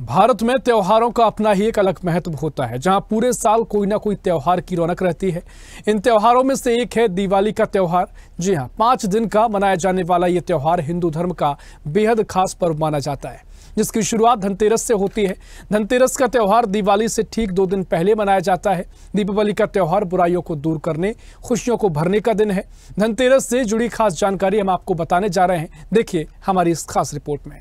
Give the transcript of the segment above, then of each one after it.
भारत में त्योहारों का अपना ही एक अलग महत्व होता है, जहां पूरे साल कोई ना कोई त्योहार की रौनक रहती है। इन त्योहारों में से एक है दिवाली का त्योहार। जी हां, 5 दिन का मनाया जाने वाला ये त्योहार हिंदू धर्म का बेहद खास पर्व माना जाता है, जिसकी शुरुआत धनतेरस से होती है। धनतेरस का त्योहार दिवाली से ठीक 2 दिन पहले मनाया जाता है। दीपावली का त्योहार बुराइयों को दूर करने, खुशियों को भरने का दिन है। धनतेरस से जुड़ी खास जानकारी हम आपको बताने जा रहे हैं। देखिए हमारी इस खास रिपोर्ट में।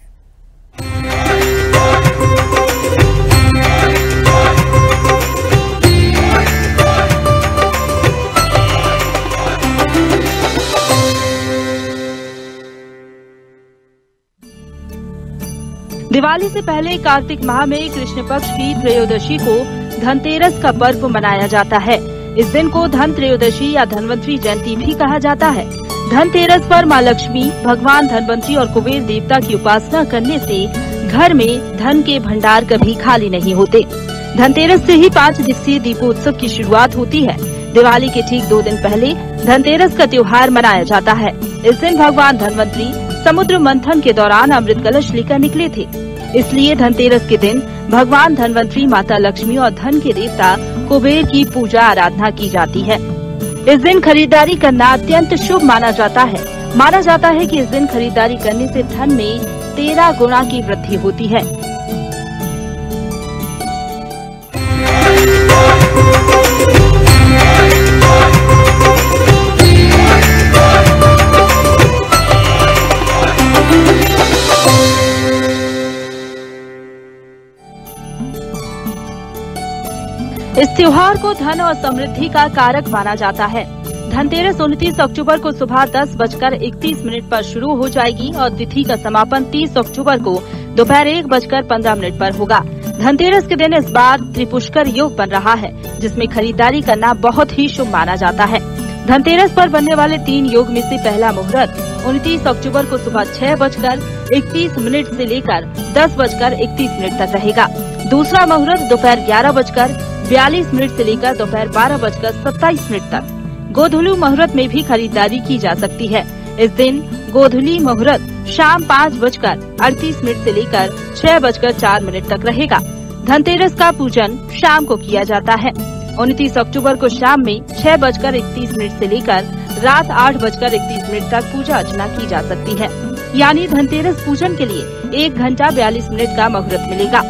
दिवाली से पहले कार्तिक माह में कृष्ण पक्ष की त्रयोदशी को धनतेरस का पर्व मनाया जाता है। इस दिन को धन त्रयोदशी या धनवंतरी जयंती भी कहा जाता है। धनतेरस पर माँ लक्ष्मी, भगवान धनवंतरी और कुबेर देवता की उपासना करने से घर में धन के भंडार कभी खाली नहीं होते। धनतेरस से ही 5 दिवसीय दीपोत्सव की शुरुआत होती है। दिवाली के ठीक 2 दिन पहले धनतेरस का त्योहार मनाया जाता है। इस दिन भगवान धनवंतरी समुद्र मंथन के दौरान अमृत कलश लेकर निकले थे, इसलिए धनतेरस के दिन भगवान धनवंतरी, माता लक्ष्मी और धन के देवता कुबेर की पूजा आराधना की जाती है। इस दिन खरीदारी करना अत्यंत शुभ माना जाता है। माना जाता है कि इस दिन खरीदारी करने से धन में 13 गुना की वृद्धि होती है। इस त्योहार को धन और समृद्धि का कारक माना जाता है। धनतेरस 29 अक्टूबर को सुबह 10:31 पर शुरू हो जाएगी और तिथि का समापन 30 अक्टूबर को दोपहर 1:15 पर होगा। धनतेरस के दिन इस बार त्रिपुष्कर योग बन रहा है, जिसमें खरीदारी करना बहुत ही शुभ माना जाता है। धनतेरस पर बनने वाले 3 योग में से पहला मुहूर्त 29 अक्टूबर को सुबह 6:31 से लेकर 10:31 तक रहेगा। दूसरा मुहूर्त दोपहर 11:42 से लेकर दोपहर 12:27 तक। गोधूली मुहूर्त में भी खरीदारी की जा सकती है। इस दिन गोधूली मुहूर्त शाम 5:38 से लेकर 6:04 तक रहेगा। धनतेरस का पूजन शाम को किया जाता है। 29 अक्टूबर को शाम में 6:31 से लेकर रात 8:31 तक पूजा अर्चना की जा सकती है। यानी धनतेरस पूजन के लिए 1 घंटा 42 मिनट का मुहूर्त मिलेगा।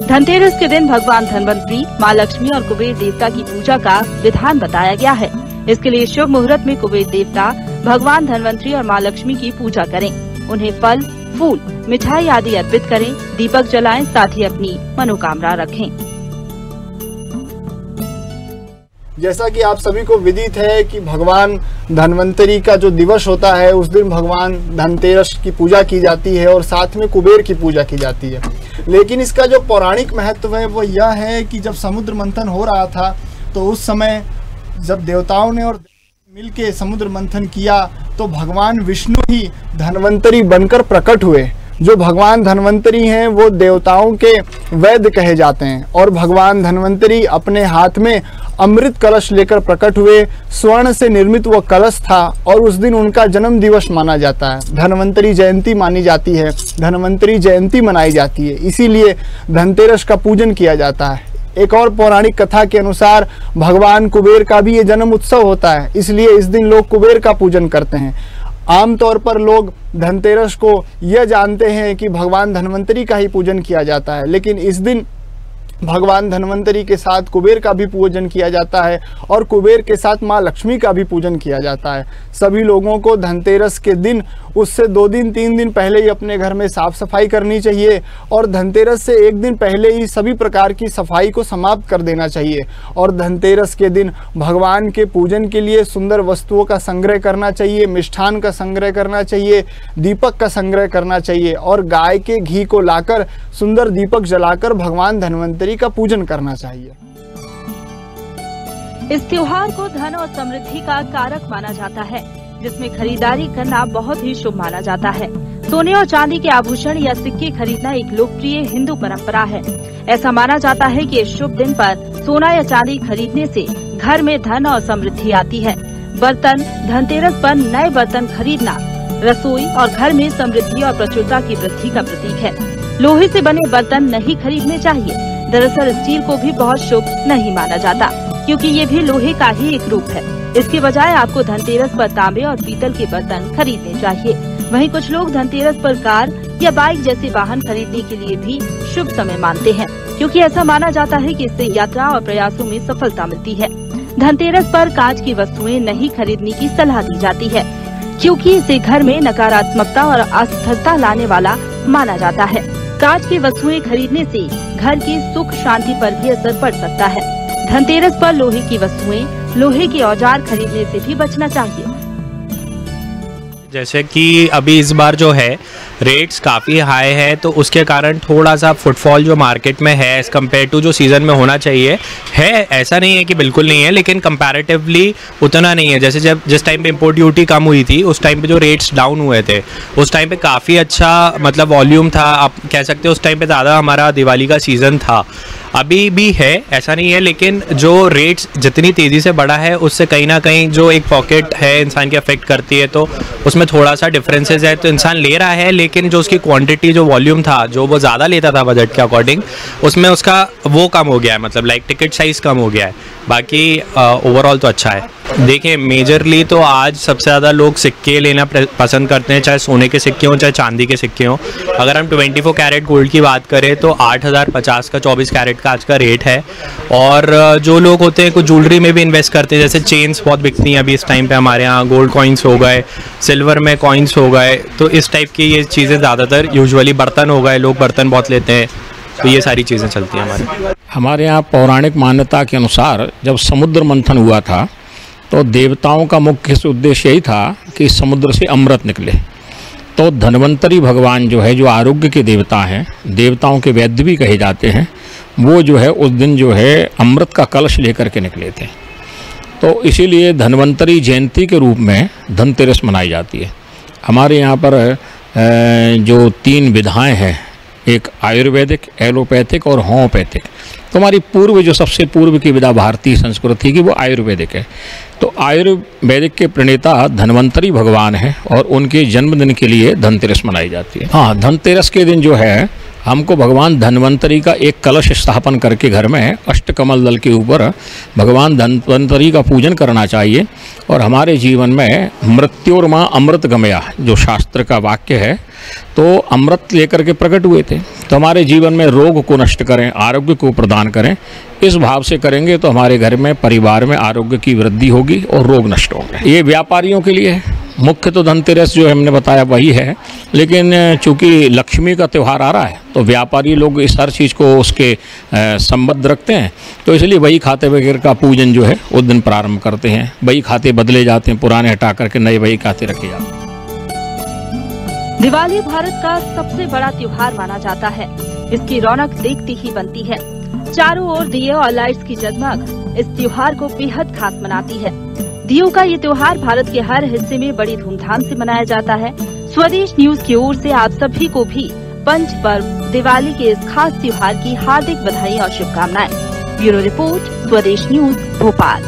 धनतेरस के दिन भगवान धनवंतरी, माँ लक्ष्मी और कुबेर देवता की पूजा का विधान बताया गया है। इसके लिए शुभ मुहूर्त में कुबेर देवता, भगवान धनवंतरी और माँ लक्ष्मी की पूजा करें। उन्हें फल, फूल, मिठाई आदि अर्पित करें, दीपक जलाएं, साथ ही अपनी मनोकामना रखें। जैसा कि आप सभी को विदित है कि भगवान धनवंतरी का जो दिवस होता है, उस दिन भगवान धनतेरस की पूजा की जाती है और साथ में कुबेर की पूजा की जाती है। लेकिन इसका जो पौराणिक महत्व है वो यह है कि जब समुद्र मंथन हो रहा था, तो उस समय जब देवताओं ने और मिलके समुद्र मंथन किया, तो भगवान विष्णु ही धनवंतरी बनकर प्रकट हुए। जो भगवान धनवंतरी हैं वो देवताओं के वैद्य कहे जाते हैं और भगवान धनवंतरी अपने हाथ में अमृत कलश लेकर प्रकट हुए। स्वर्ण से निर्मित वो कलश था और उस दिन उनका जन्म दिवस माना जाता है। धनवंतरी जयंती मानी जाती है, धनवंतरी जयंती मनाई जाती है, इसीलिए धनतेरस का पूजन किया जाता है। एक और पौराणिक कथा के अनुसार भगवान कुबेर का भी ये जन्म उत्सव होता है, इसलिए इस दिन लोग कुबेर का पूजन करते हैं। आमतौर पर लोग धनतेरस को यह जानते हैं कि भगवान धनवंतरी का ही पूजन किया जाता है, लेकिन इस दिन भगवान धनवंतरी के साथ कुबेर का भी पूजन किया जाता है और कुबेर के साथ माँ लक्ष्मी का भी पूजन किया जाता है। सभी लोगों को धनतेरस के दिन उससे 2 दिन 3 दिन पहले ही अपने घर में साफ सफाई करनी चाहिए और धनतेरस से 1 दिन पहले ही सभी प्रकार की सफाई को समाप्त कर देना चाहिए। और धनतेरस के दिन भगवान के पूजन के लिए सुंदर वस्तुओं का संग्रह करना चाहिए, मिष्ठान का संग्रह करना चाहिए, दीपक का संग्रह करना चाहिए और गाय के घी को लाकर सुंदर दीपक जलाकर भगवान धनवंतरी का पूजन करना चाहिए। इस त्योहार को धन और समृद्धि का कारक माना जाता है, जिसमें खरीदारी करना बहुत ही शुभ माना जाता है। सोने और चांदी के आभूषण या सिक्के खरीदना एक लोकप्रिय हिंदू परंपरा है। ऐसा माना जाता है कि इस शुभ दिन पर सोना या चांदी खरीदने से घर में धन और समृद्धि आती है। बर्तन, धनतेरस पर नए बर्तन खरीदना रसोई और घर में समृद्धि और प्रचुरता की वृद्धि का प्रतीक है। लोहे से बने बर्तन नहीं खरीदने चाहिए। दरअसल स्टील को भी बहुत शुभ नहीं माना जाता, क्योंकि ये भी लोहे का ही एक रूप है। इसके बजाय आपको धनतेरस पर तांबे और पीतल के बर्तन खरीदने चाहिए। वहीं कुछ लोग धनतेरस पर कार या बाइक जैसे वाहन खरीदने के लिए भी शुभ समय मानते हैं, क्योंकि ऐसा माना जाता है कि इससे यात्रा और प्रयासों में सफलता मिलती है। धनतेरस पर कांच की वस्तुएं नहीं खरीदने की सलाह दी जाती है, क्योंकि इसे घर में नकारात्मकता और अस्थिरता लाने वाला माना जाता है। कांच की वस्तुएं खरीदने से घर की सुख शांति पर भी असर पड़ सकता है। धनतेरस पर लोहे की वस्तुएं, लोहे के औजार खरीदने से भी बचना चाहिए। जैसे कि अभी इस बार जो है रेट्स काफ़ी हाई है, तो उसके कारण थोड़ा सा फुटफॉल जो मार्केट में है एज़ कम्पेयर टू जो सीज़न में होना चाहिए है, ऐसा नहीं है कि बिल्कुल नहीं है, लेकिन कंपैरेटिवली उतना नहीं है। जैसे जब जिस टाइम पे इम्पोर्ट ड्यूटी कम हुई थी उस टाइम पे जो रेट्स डाउन हुए थे उस टाइम पे काफ़ी अच्छा मतलब वॉल्यूम था, आप कह सकते हो उस टाइम पे ज़्यादा हमारा दिवाली का सीज़न था। अभी भी है, ऐसा नहीं है, लेकिन जो रेट्स जितनी तेज़ी से बढ़ा है उससे कहीं ना कहीं जो एक पॉकेट है इंसान की अफेक्ट करती है, तो उसमें थोड़ा सा डिफरेंसेस है। तो इंसान ले रहा है, लेकिन जो उसकी क्वांटिटी जो वॉल्यूम था जो वो ज़्यादा लेता था बजट के अकॉर्डिंग, उसमें उसका वो कम हो गया है, मतलब लाइक टिकट साइज़ कम हो गया है। बाकी ओवरऑल तो अच्छा है। देखिए मेजरली तो आज सबसे ज़्यादा लोग सिक्के लेना पसंद करते हैं, चाहे सोने के सिक्के हों चाहे चांदी के सिक्के हों। अगर हम 24 कैरेट गोल्ड की बात करें तो 8,050 का 24 कैरेट का आज का रेट है। और जो लोग होते हैं कुछ ज्वेलरी में भी इन्वेस्ट करते हैं, जैसे चेन्स बहुत बिकती हैं अभी इस टाइम पे हमारे यहाँ, गोल्ड कॉइन्स हो गए, सिल्वर में कॉइन्स हो गए, तो इस टाइप की ये चीज़ें ज़्यादातर यूजुअली बर्तन हो गए, लोग बर्तन बहुत लेते हैं, तो ये सारी चीज़ें चलती हैं हमारे यहाँ। पौराणिक मान्यता के अनुसार जब समुद्र मंथन हुआ था तो देवताओं का मुख्य उद्देश्य यही था कि समुद्र से अमृत निकले। तो धन्वंतरी भगवान जो है, जो आरोग्य के देवता हैं, देवताओं के वैद्य भी कहे जाते हैं, वो जो है उस दिन जो है अमृत का कलश लेकर के निकले थे। तो इसीलिए धन्वंतरी जयंती के रूप में धनतेरस मनाई जाती है। हमारे यहाँ पर जो 3 विधाएं हैं, एक आयुर्वेदिक, एलोपैथिक और होम्योपैथिक। तो हमारी पूर्व जो सबसे पूर्व की विधा भारतीय संस्कृति की वो आयुर्वेदिक है। तो आयुर्वेदिक के प्रणेता धन्वंतरी भगवान हैं और उनके जन्मदिन के लिए धनतेरस मनाई जाती है। हाँ, धनतेरस के दिन जो है हमको भगवान धन्वंतरी का एक कलश स्थापन करके घर में अष्टकमल दल के ऊपर भगवान धन्वंतरी का पूजन करना चाहिए। और हमारे जीवन में मृत्योर्मा अमृत गमया जो शास्त्र का वाक्य है, तो अमृत लेकर के प्रकट हुए थे। तो हमारे जीवन में रोग को नष्ट करें, आरोग्य को प्रदान करें, इस भाव से करेंगे तो हमारे घर में, परिवार में आरोग्य की वृद्धि होगी और रोग नष्ट होंगे। ये व्यापारियों के लिए है। मुख्य तो धनतेरस जो हमने बताया वही है, लेकिन चूंकि लक्ष्मी का त्यौहार आ रहा है तो व्यापारी लोग इस हर चीज़ को उसके संबद्ध रखते हैं, तो इसलिए वही खाते वगैरह का पूजन जो है उस दिन प्रारंभ करते हैं। वही खाते बदले जाते हैं, पुराने हटा करके नए वही खाते रखे जाते हैं। दिवाली भारत का सबसे बड़ा त्योहार माना जाता है। इसकी रौनक देखती ही बनती है। चारों ओर दिए और लाइट्स की जगमग इस त्योहार को बेहद खास बनाती है। दियों का ये त्योहार भारत के हर हिस्से में बड़ी धूमधाम से मनाया जाता है। स्वदेश न्यूज की ओर से आप सभी को भी पंच पर्व दिवाली के इस खास त्योहार की हार्दिक बधाई और शुभकामनाएं। ब्यूरो रिपोर्ट, स्वदेश न्यूज, भोपाल।